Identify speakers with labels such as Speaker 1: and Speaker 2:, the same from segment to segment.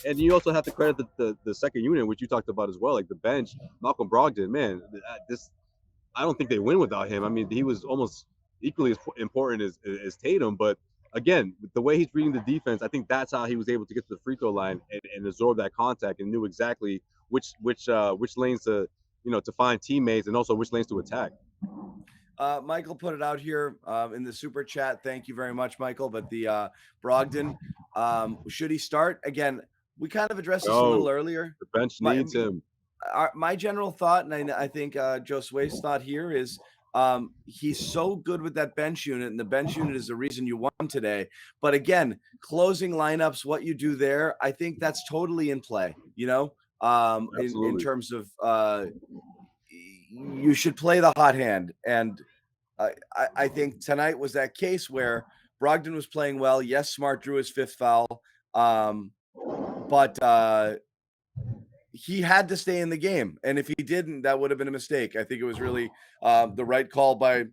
Speaker 1: And you also have to credit the second unit, which you talked about as well, like the bench. Malcolm Brogdon, man, this I don't think they win without him. I mean, he was almost equally as important as Tatum, but again, the way he's reading the defense, I think that's how he was able to get to the free throw line and absorb that contact and knew exactly which lanes to to find teammates and also which lanes to attack.
Speaker 2: Michael put it out here in the super chat. Thank you very much, Michael. But the Brogdon, should he start again? We kind of addressed this a little
Speaker 1: No,
Speaker 2: earlier.
Speaker 1: the bench
Speaker 2: My
Speaker 1: needs him.
Speaker 2: my general thought, and I think Joe Sway's thought here is he's so good with that bench unit, and the bench unit is the reason you won today. But again, closing lineups, what you do there, I think that's totally in play. In
Speaker 1: Absolutely.
Speaker 2: terms of you should play the hot hand, and I think tonight was that case where Brogdon was playing well. Yes, Smart drew his fifth foul, but he had to stay in the game, and if he didn't, that would have been a mistake. I think it was really the right call by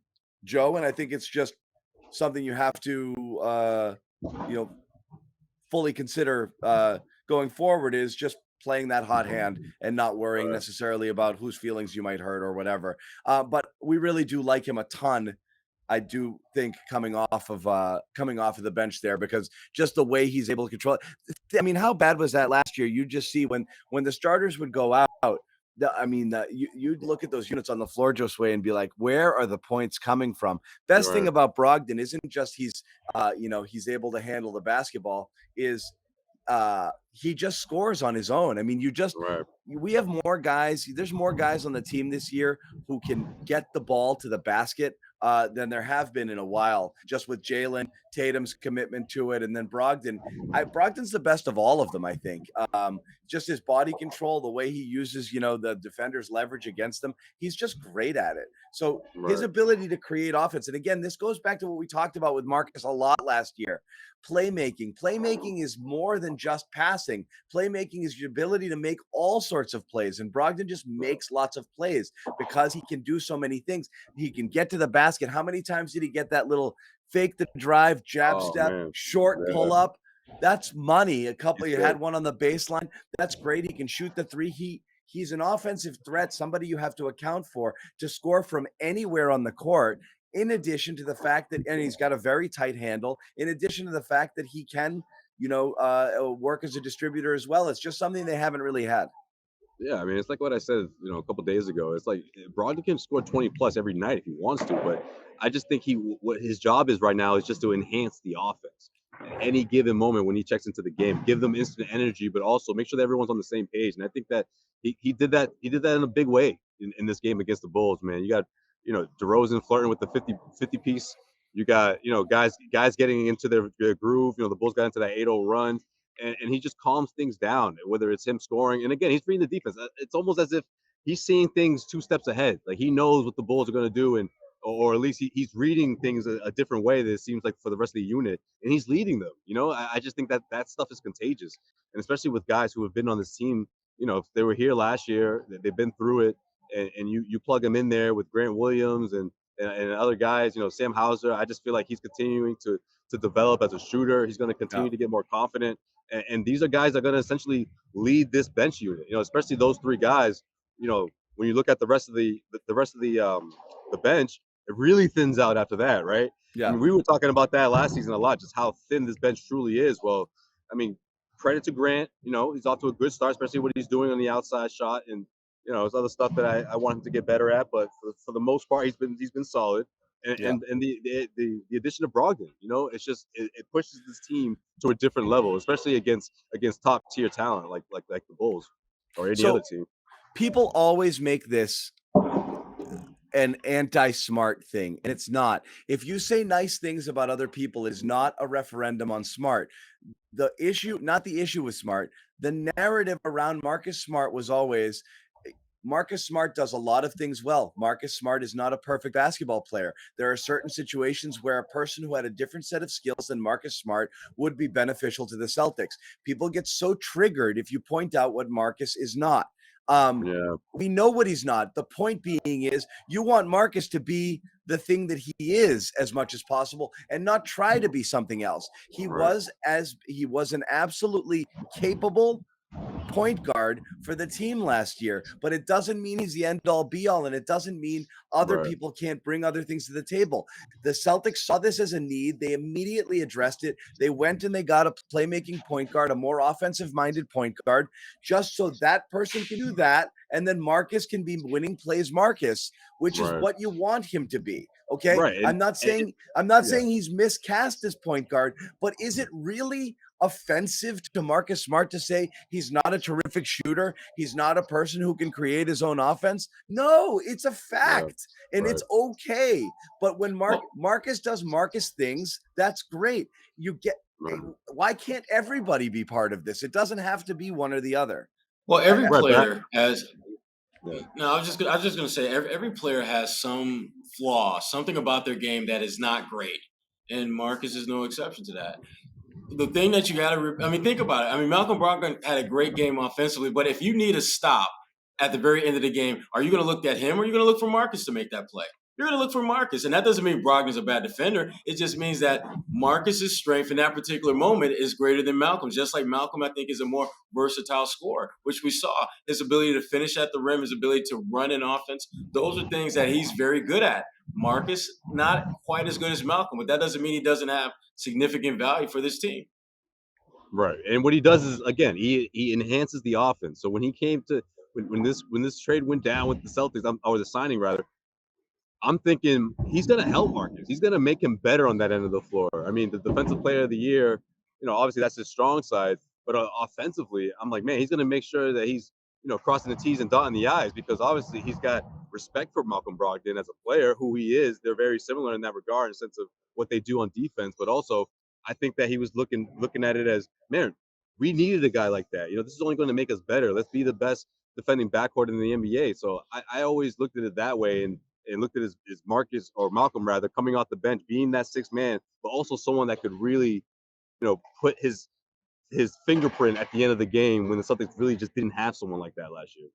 Speaker 2: Joe, and I think it's just something you have to fully consider going forward, is just playing that hot hand and not worrying necessarily about whose feelings you might hurt or whatever. But we really do like him a ton. I do think coming off of the bench there, because just the way he's able to control it. I mean, how bad was that last year? You just see when the starters would go out. You'd look at those units on the floor, Josue, and be like, where are the points coming from? Best thing about Brogdon isn't just he's able to handle the basketball, is he just scores on his own. I mean, we have more guys. There's more guys on the team this year who can get the ball to the basket than there have been in a while, just with Jalen, Tatum's commitment to it, and then Brogdon. Brogdon's the best of all of them, I think. Just his body control, the way he uses, the defender's leverage against him, he's just great at it. So his ability to create offense, and again, this goes back to what we talked about with Marcus a lot last year. Playmaking is more than just passing. Playmaking is your ability to make all sorts of plays, and Brogdon just makes lots of plays because he can do so many things. He can get to the basket. How many times did he get that little fake the drive, jab step, short pull up? That's money. You had one on the baseline. That's great. He can shoot the three. He's an offensive threat, somebody you have to account for to score from anywhere on the court. In addition to the fact that, and he's got a very tight handle, in addition to the fact that he can, work as a distributor as well. It's just something they haven't really had.
Speaker 1: Yeah, I mean, it's like what I said, a couple days ago. It's like Brogdon can score 20 plus every night if he wants to, but I just think what his job is right now is just to enhance the offense. At any given moment when he checks into the game, give them instant energy, but also make sure that everyone's on the same page. And I think that he did that. He did that in a big way in this game against the Bulls. Man, you got DeRozan flirting with the 50 piece. You got guys getting into their groove. The Bulls got into that 8-0 run. And he just calms things down, whether it's him scoring. And again, he's reading the defense. It's almost as if he's seeing things 2 steps ahead. Like he knows what the Bulls are going to do, and or at least he's reading things a different way that it seems like for the rest of the unit, and he's leading them. I just think that stuff is contagious, and especially with guys who have been on this team. If they were here last year, they've been through it, and you plug them in there with Grant Williams and other guys. Sam Hauser. I just feel like he's continuing to develop as a shooter. He's going to continue to get more confident. And these are guys that are going to essentially lead this bench unit. Especially those 3 guys. When you look at the rest of the bench, it really thins out after that, right?
Speaker 2: Yeah.
Speaker 1: I mean, we were talking about that last season a lot, just how thin this bench truly is. Well, I mean, credit to Grant. He's off to a good start, especially what he's doing on the outside shot, and there's other stuff that I want him to get better at. But for the most part, he's been solid. And the addition of Brogdon, it's just it pushes this team to a different level, especially against top tier talent like the Bulls or any other team.
Speaker 2: People always make this an anti-Smart thing, and it's not. If you say nice things about other people, is not a referendum on Smart. Not the issue with Smart. The narrative around Marcus Smart was always, Marcus Smart does a lot of things well. Marcus Smart is not a perfect basketball player. There are certain situations where a person who had a different set of skills than Marcus Smart would be beneficial to the Celtics. People get so triggered if you point out what Marcus is not. We know what he's not. The point being is you want Marcus to be the thing that he is as much as possible and not try to be something else. He was an absolutely capable point guard for the team last year, but it doesn't mean he's the end all be all, and it doesn't mean other people can't bring other things to the table. The Celtics saw this as a need. They immediately addressed it. They went and they got a playmaking point guard, a more offensive minded point guard, just so that person can do that. And then Marcus can be winning plays Marcus, which is what you want him to be. Okay.
Speaker 1: Right.
Speaker 2: I'm not saying he's miscast as point guard, but is it really offensive to Marcus Smart to say he's not a terrific shooter? He's not a person who can create his own offense? No, it's a fact. And it's okay. But when Marcus does Marcus things, that's great. You get why can't everybody be part of this? It doesn't have to be one or the other.
Speaker 3: Well, every player has no, I was just gonna say every player has some flaw, something about their game that is not great. And Marcus is no exception to that. The thing that you got to, think about it. Malcolm Brogdon had a great game offensively, but if you need a stop at the very end of the game, are you going to look at him or are you going to look for Marcus to make that play? You're going to look for Marcus. And that doesn't mean Brogdon's a bad defender. It just means that Marcus's strength in that particular moment is greater than Malcolm's. Just like Malcolm, I think, is a more versatile scorer, which we saw. His ability to finish at the rim, his ability to run in offense, those are things that he's very good at. Marcus, not quite as good as Malcolm, but that doesn't mean he doesn't have significant value for this team.
Speaker 1: Right. And what he does is, again, he enhances the offense. So when he came to when this trade went down with the Celtics, or the signing rather, I'm thinking he's going to help Marcus. He's going to make him better on that end of the floor. The defensive player of the year, obviously that's his strong side, but offensively, I'm like, man, he's going to make sure that he's, crossing the T's and dotting the I's, because obviously he's got respect for Malcolm Brogdon as a player, who he is. They're very similar in that regard, in the sense of what they do on defense, but also I think that he was looking at it as, man, we needed a guy like that. This is only going to make us better. Let's be the best defending backcourt in the NBA. So I always looked at it that way, and looked at his Marcus, or Malcolm rather, coming off the bench, being that sixth man, but also someone that could really, put his fingerprint at the end of the game when the Celtics really just didn't have someone like that last year.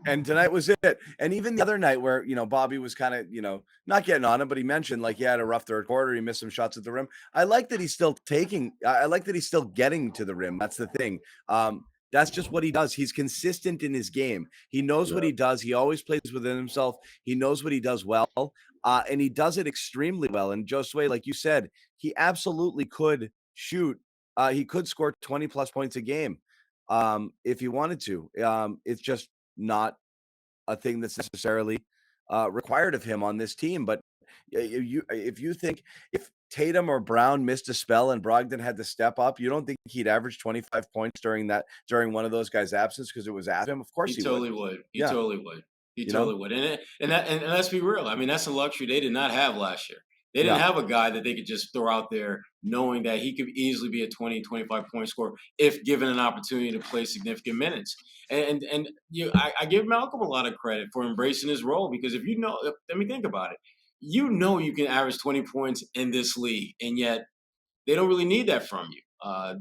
Speaker 2: And tonight was it. And even the other night where, Bobby was kind of, not getting on him, but he mentioned like he had a rough third quarter. He missed some shots at the rim. I like that he's still getting to the rim. That's the thing. That's just what he does. He's consistent in his game. He knows what he does. He always plays within himself. He knows what he does well. And he does it extremely well. And Josue, like you said, he absolutely could shoot. He could score 20 plus points a game if he wanted to. It's just not a thing that's necessarily required of him on this team. But if Tatum or Brown missed a spell and Brogdon had to step up, you don't think he'd average 25 points during one of those guys' absence because it was at him? Of course he
Speaker 3: totally would. He totally would. He totally would. And let's be real. That's a luxury they did not have last year. They didn't have a guy that they could just throw out there knowing that he could easily be a 20, 25-point scorer if given an opportunity to play significant minutes. And I give Malcolm a lot of credit for embracing his role, because let me think about it. You can average 20 points in this league, and yet they don't really need that from you.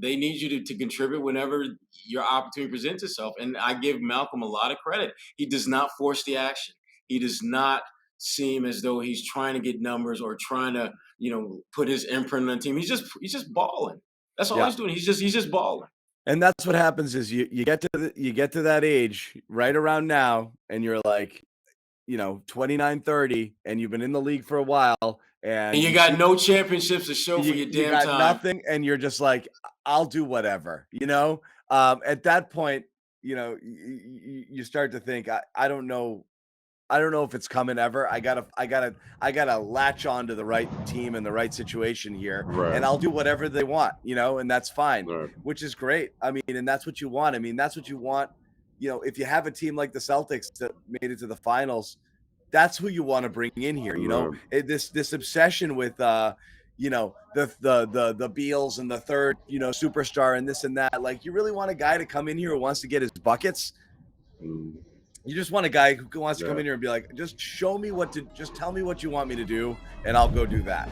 Speaker 3: They need you to contribute whenever your opportunity presents itself. And I give Malcolm a lot of credit. He does not force the action. He does not seem as though he's trying to get numbers or trying to, put his imprint on the team. He's just balling. That's all he's doing. He's just balling.
Speaker 2: And that's what happens is you get to that age right around now, and you're like, 29, 30, and you've been in the league for a while, and
Speaker 3: you got no championships to show for your damn
Speaker 2: you got
Speaker 3: time.
Speaker 2: Nothing, and you're just like, I'll do whatever. At that point, you start to think, I don't know if it's coming ever. I gotta latch on to the right team and the right situation here, and I'll do whatever they want, and that's fine, which is great. And that's what you want. That's what you want. If you have a team like the Celtics that made it to the finals, that's who you want to bring in here. This obsession with the Beals and the third superstar and this and that. Like, you really want a guy to come in here who wants to get his buckets. You just want a guy who wants to come in here and be like, just tell me what you want me to do, and I'll go do that.